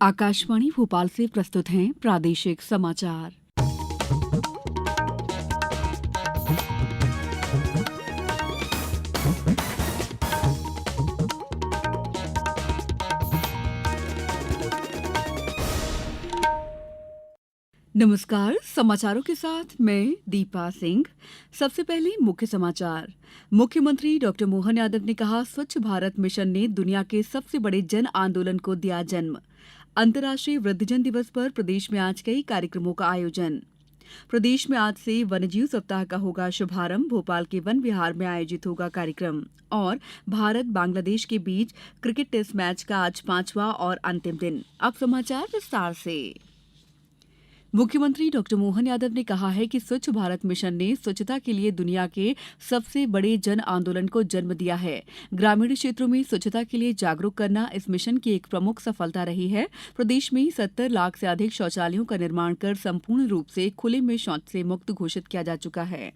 आकाशवाणी भोपाल से प्रस्तुत हैं प्रादेशिक समाचार। नमस्कार, समाचारों के साथ मैं दीपा सिंह। सबसे पहले मुख्य समाचार। मुख्यमंत्री डॉक्टर मोहन यादव ने कहा, स्वच्छ भारत मिशन ने दुनिया के सबसे बड़े जन आंदोलन को दिया जन्म। अंतर्राष्ट्रीय वृद्धजन दिवस पर प्रदेश में आज कई कार्यक्रमों का आयोजन। प्रदेश में आज से वन्यजीव सप्ताह का होगा शुभारंभ। भोपाल के वन विहार में आयोजित होगा कार्यक्रम। और भारत बांग्लादेश के बीच क्रिकेट टेस्ट मैच का आज 5वां और अंतिम दिन। अब समाचार विस्तार से। मुख्यमंत्री डॉक्टर मोहन यादव ने कहा है कि स्वच्छ भारत मिशन ने स्वच्छता के लिए दुनिया के सबसे बड़े जन आंदोलन को जन्म दिया है। ग्रामीण क्षेत्रों में स्वच्छता के लिए जागरूक करना इस मिशन की एक प्रमुख सफलता रही है। प्रदेश में 70 लाख से अधिक शौचालयों का निर्माण कर संपूर्ण रूप से खुले में शौच से मुक्त घोषित किया जा चुका है।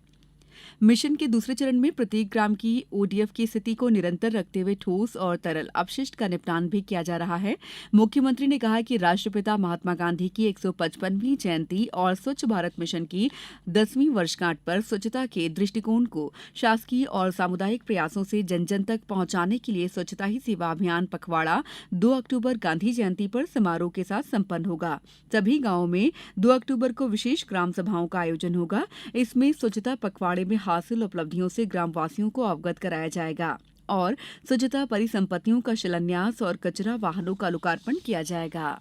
मिशन के दूसरे चरण में प्रत्येक ग्राम की ओडीएफ की स्थिति को निरंतर रखते हुए ठोस और तरल अपशिष्ट का निपटान भी किया जा रहा है। मुख्यमंत्री ने कहा कि राष्ट्रपिता महात्मा गांधी की 155वीं जयंती और स्वच्छ भारत मिशन की 10वीं वर्षगांठ पर स्वच्छता के दृष्टिकोण को शासकीय और सामुदायिक प्रयासों से जन जन तक पहुंचाने के लिए स्वच्छता ही सेवा अभियान पखवाड़ा 2 अक्टूबर गांधी जयंती पर समारोह के साथ संपन्न होगा। सभी गांवों में 2 अक्टूबर को विशेष ग्राम सभाओं का आयोजन होगा। इसमें स्वच्छता पखवाड़े में हासिल उपलब्धियों से ग्रामवासियों को अवगत कराया जाएगा और स्वच्छता परिसंपत्तियों का शिलान्यास और कचरा वाहनों का लोकार्पण किया जाएगा।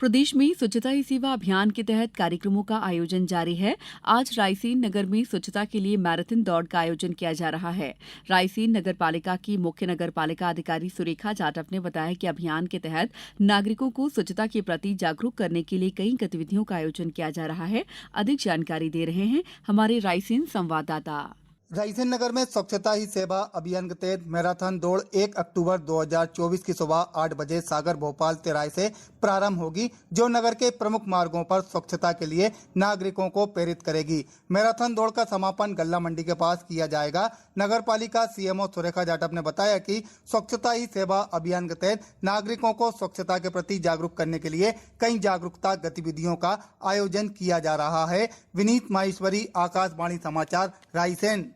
प्रदेश में स्वच्छता ही सेवा अभियान के तहत कार्यक्रमों का आयोजन जारी है। आज रायसेन नगर में स्वच्छता के लिए मैराथन दौड़ का आयोजन किया जा रहा है। रायसेन नगर पालिका की मुख्य नगर पालिका अधिकारी सुरेखा जाटव ने बताया कि अभियान के तहत नागरिकों को स्वच्छता के प्रति जागरूक करने के लिए कई गतिविधियों का आयोजन किया जा रहा है। अधिक जानकारी दे रहे हैं हमारे रायसेन संवाददाता। रायसेन नगर में स्वच्छता ही सेवा अभियान के तहत मैराथन दौड़ 1 अक्टूबर 2024 की सुबह 8 बजे सागर भोपाल तिराहे से प्रारंभ होगी, जो नगर के प्रमुख मार्गों पर स्वच्छता के लिए नागरिकों को प्रेरित करेगी। मैराथन दौड़ का समापन गल्ला मंडी के पास किया जाएगा। नगर पालिका सीएमओ सुरेखा जाटव ने बताया कि स्वच्छता ही सेवा अभियान के तहत नागरिकों को स्वच्छता के प्रति जागरूक करने के लिए कई जागरूकता गतिविधियों का आयोजन किया जा रहा है। विनीत माहेश्वरी, आकाशवाणी समाचार, रायसेन।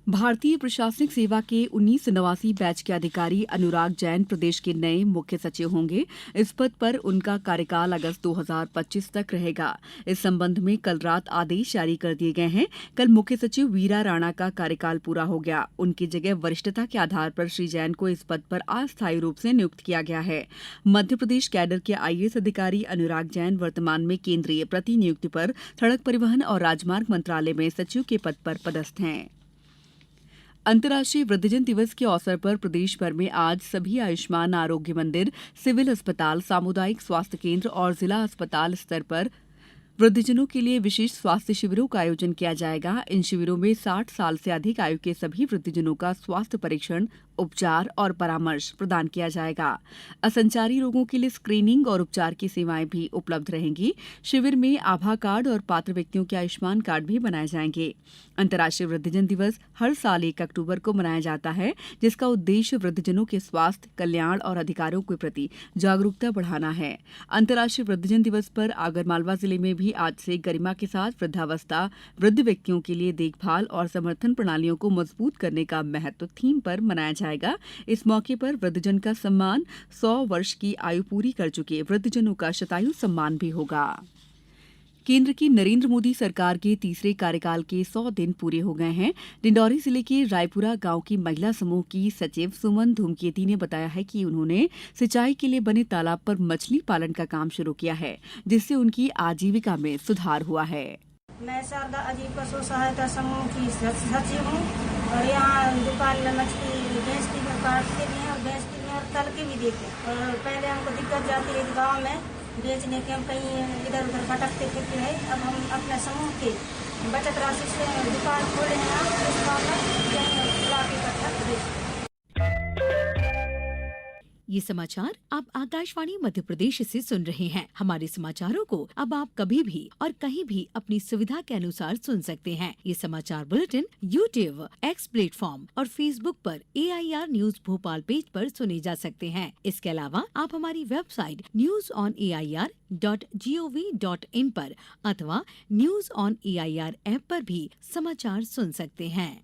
भारतीय प्रशासनिक सेवा के 1989 बैच के अधिकारी अनुराग जैन प्रदेश के नए मुख्य सचिव होंगे। इस पद पर उनका कार्यकाल अगस्त 2025 तक रहेगा। इस संबंध में कल रात आदेश जारी कर दिए गए हैं। कल मुख्य सचिव वीरा राणा का कार्यकाल पूरा हो गया। उनकी जगह वरिष्ठता के आधार पर श्री जैन को इस पद पर अस्थायी रूप से नियुक्त किया गया है। मध्य प्रदेश कैडर के आईएएस अधिकारी अनुराग जैन वर्तमान में केंद्रीय प्रतिनियुक्ति पर सड़क परिवहन और राजमार्ग मंत्रालय में सचिव के पद पर पदस्थ हैं। अंतर्राष्ट्रीय वृद्धजन दिवस के अवसर पर प्रदेश भर में आज सभी आयुष्मान आरोग्य मंदिर, सिविल अस्पताल, सामुदायिक स्वास्थ्य केंद्र और जिला अस्पताल स्तर पर वृद्धजनों के लिए विशेष स्वास्थ्य शिविरों का आयोजन किया जाएगा। इन शिविरों में 60 साल से अधिक आयु के सभी वृद्धजनों का स्वास्थ्य परीक्षण, उपचार और परामर्श प्रदान किया जाएगा। असंचारी रोगों के लिए स्क्रीनिंग और उपचार की सेवाएं भी उपलब्ध रहेंगी। शिविर में आभा कार्ड और पात्र व्यक्तियों के आयुष्मान कार्ड भी बनाए जाएंगे। अंतर्राष्ट्रीय वृद्धजन दिवस हर साल 1 अक्टूबर को मनाया जाता है, जिसका उद्देश्य वृद्धजनों के स्वास्थ्य, कल्याण और अधिकारों के प्रति जागरूकता बढ़ाना है। अंतर्राष्ट्रीय वृद्धजन दिवस पर आगरमालवा जिले में भी आज से गरिमा के साथ वृद्धावस्था, वृद्ध व्यक्तियों के लिए देखभाल और समर्थन प्रणालियों को मजबूत करने का महत्व थीम पर मनाया जाएगा। इस मौके पर वृद्धजन का सम्मान, 100 वर्ष की आयु पूरी कर चुके वृद्धजनों का शतायु सम्मान भी होगा। केंद्र की नरेंद्र मोदी सरकार के तीसरे कार्यकाल के 100 दिन पूरे हो गए हैं। डिंडौरी जिले के रायपुरा गांव की महिला समूह की सचिव सुमन धूमकेती ने बताया है कि उन्होंने सिंचाई के लिए बने तालाब पर मछली पालन का काम शुरू किया है, जिससे उनकी आजीविका में सुधार हुआ है। मैं शारदा अजीब पशु सहायता समूह की सचिव हूँ और यहाँ दुकान में मछली बेचती हूँ, काटते भी हैं और बेचती भी हैं और तल के भी देते हैं। और पहले हमको दिक्कत जाती है गाँव में बेचने के, हम कहीं इधर उधर भटकते फिरते हैं। अब हम अपने समूह के बचत राशि से दुकान खोले हैं, उस दुकान में ला के इकट्ठा बेचते हैं। ये समाचार आप आकाशवाणी मध्य प्रदेश से सुन रहे हैं। हमारे समाचारों को अब आप कभी भी और कहीं भी अपनी सुविधा के अनुसार सुन सकते हैं। ये समाचार बुलेटिन YouTube, X प्लेटफॉर्म और Facebook पर AIR न्यूज भोपाल पेज पर सुने जा सकते हैं। इसके अलावा आप हमारी वेबसाइट newsonair.gov.in पर अथवा न्यूज ऑन AIR ऐप पर भी समाचार सुन सकते हैं।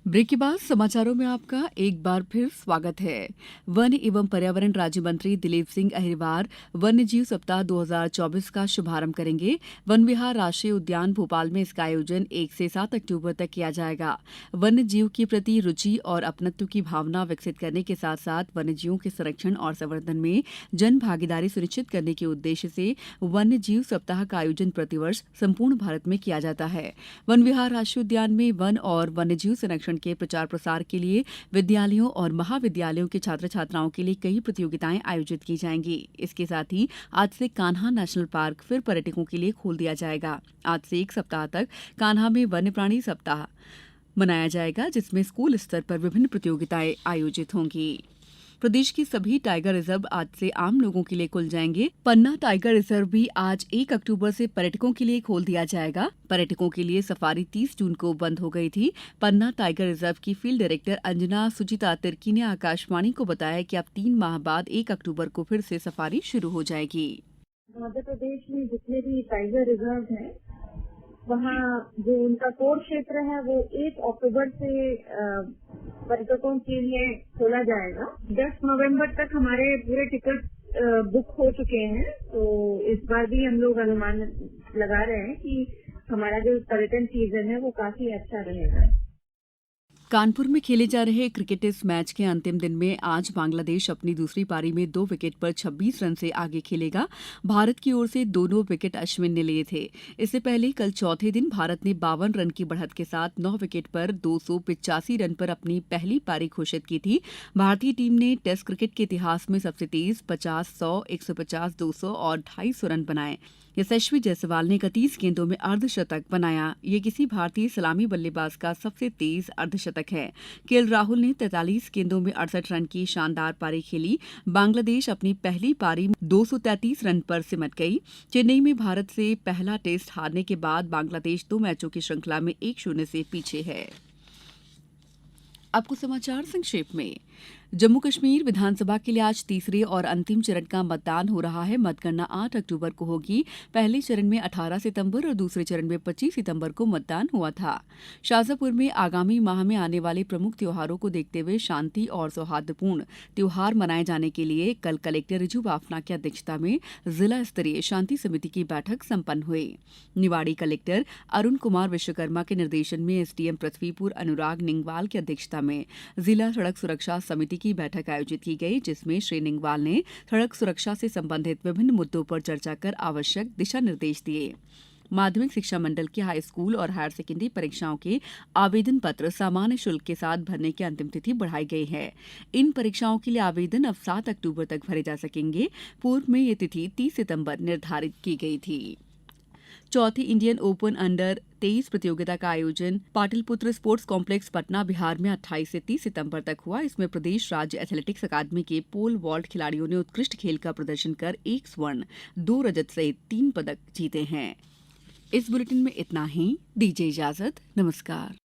ब्रेक के बाद समाचारों में आपका एक बार फिर स्वागत है। वन एवं पर्यावरण राज्य मंत्री दिलीप सिंह अहिरवार वन्य जीव सप्ताह 2024 का शुभारंभ करेंगे। वन विहार राष्ट्रीय उद्यान भोपाल में इसका आयोजन 1 से 7 अक्टूबर तक किया जाएगा। वन्य जीव के प्रति रुचि और अपनत्व की भावना विकसित करने के साथ साथ वन्य जीवों के संरक्षण और संवर्धन में जन भागीदारी सुनिश्चित करने के उद्देश्य से वन्य जीव सप्ताह का आयोजन प्रतिवर्ष संपूर्ण भारत में किया जाता है। वन विहार राष्ट्रीय उद्यान में वन और वन्य जीव संरक्षण के प्रचार प्रसार के लिए विद्यालयों और महाविद्यालयों के छात्र छात्राओं के लिए कई प्रतियोगिताएं आयोजित की जाएंगी। इसके साथ ही आज से कान्हा नेशनल पार्क फिर पर्यटकों के लिए खोल दिया जाएगा। आज से 1 सप्ताह तक कान्हा में वन्य प्राणी सप्ताह मनाया जाएगा, जिसमें स्कूल स्तर पर विभिन्न प्रतियोगिताएं आयोजित होंगी। प्रदेश की सभी टाइगर रिजर्व आज से आम लोगों के लिए खुल जाएंगे। पन्ना टाइगर रिजर्व भी आज 1 अक्टूबर से पर्यटकों के लिए खोल दिया जाएगा। पर्यटकों के लिए सफारी 30 जून को बंद हो गई थी। पन्ना टाइगर रिजर्व की फील्ड डायरेक्टर अंजना सुचिता तिर्की ने आकाशवाणी को बताया कि अब 3 माह बाद 1 अक्टूबर को फिर से सफारी शुरू हो जाएगी। मध्य प्रदेश में जितने भी टाइगर रिजर्व हैं, वहाँ जो उनका कोर क्षेत्र है वो 1 अक्टूबर से पर्यटकों के लिए खोला जाएगा। 10 नवंबर तक हमारे पूरे टिकट बुक हो चुके हैं, तो इस बार भी हम लोग अनुमान लगा रहे हैं कि हमारा जो पर्यटन सीजन है वो काफी अच्छा रहेगा। कानपुर में खेले जा रहे क्रिकेट टेस्ट मैच के अंतिम दिन में आज बांग्लादेश अपनी दूसरी पारी में 2 विकेट पर 26 रन से आगे खेलेगा। भारत की ओर से दोनों विकेट अश्विन ने लिए थे। इससे पहले कल चौथे दिन भारत ने 52 रन की बढ़त के साथ 9 विकेट पर 285 रन पर अपनी पहली पारी घोषित की थी। भारतीय टीम ने टेस्ट क्रिकेट के इतिहास में सबसे तेज 50, 100, 150, 200 और 250 रन बनाए। यशस्वी जायसवाल ने 31 गेंदों में अर्धशतक बनाया। ये किसी भारतीय सलामी बल्लेबाज का सबसे तेज अर्धशतक है। केएल राहुल ने 43 गेंदों में 68 रन की शानदार पारी खेली। बांग्लादेश अपनी पहली पारी में 233 रन पर सिमट गई। चेन्नई में भारत से पहला टेस्ट हारने के बाद बांग्लादेश 2 मैचों की श्रृंखला में 1-0 से पीछे है। अब कुछ समाचार संक्षेप में। जम्मू कश्मीर विधानसभा के लिए आज तीसरे और अंतिम चरण का मतदान हो रहा है। मतगणना 8 अक्टूबर को होगी। पहले चरण में 18 सितंबर और दूसरे चरण में 25 सितंबर को मतदान हुआ था। शाजापुर में आगामी माह में आने वाले प्रमुख त्योहारों को देखते हुए शांति और सौहार्दपूर्ण त्योहार मनाए जाने के लिए कल कलेक्टर रिजू बाफना की अध्यक्षता में जिला स्तरीय शांति समिति की बैठक संपन्न हुई। निवाड़ी कलेक्टर अरुण कुमार विश्वकर्मा के निर्देशन में एसडीएम पृथ्वीपुर अनुराग निंगवाल की अध्यक्षता में जिला सड़क सुरक्षा समिति की बैठक आयोजित की गई, जिसमें श्री निंगवाल ने सड़क सुरक्षा से संबंधित विभिन्न मुद्दों पर चर्चा कर आवश्यक दिशा निर्देश दिए। माध्यमिक शिक्षा मंडल की हाई स्कूल और हायर सेकेंडरी परीक्षाओं के आवेदन पत्र सामान्य शुल्क के साथ भरने की अंतिम तिथि बढ़ाई गई है। इन परीक्षाओं के लिए आवेदन अब 7 अक्टूबर तक भरे जा सकेंगे। पूर्व में ये तिथि 30 सितंबर निर्धारित की गई थी। चौथी इंडियन ओपन अंडर 23 प्रतियोगिता का आयोजन पाटलिपुत्र स्पोर्ट्स कॉम्प्लेक्स पटना बिहार में 28 से 30 सितंबर तक हुआ। इसमें प्रदेश राज्य एथलेटिक्स अकादमी के पोल वॉल्ट खिलाड़ियों ने उत्कृष्ट खेल का प्रदर्शन कर 1 स्वर्ण 2 रजत सहित 3 पदक जीते हैं। इस बुलेटिन में इतना ही। दीजिए इजाजत। नमस्कार।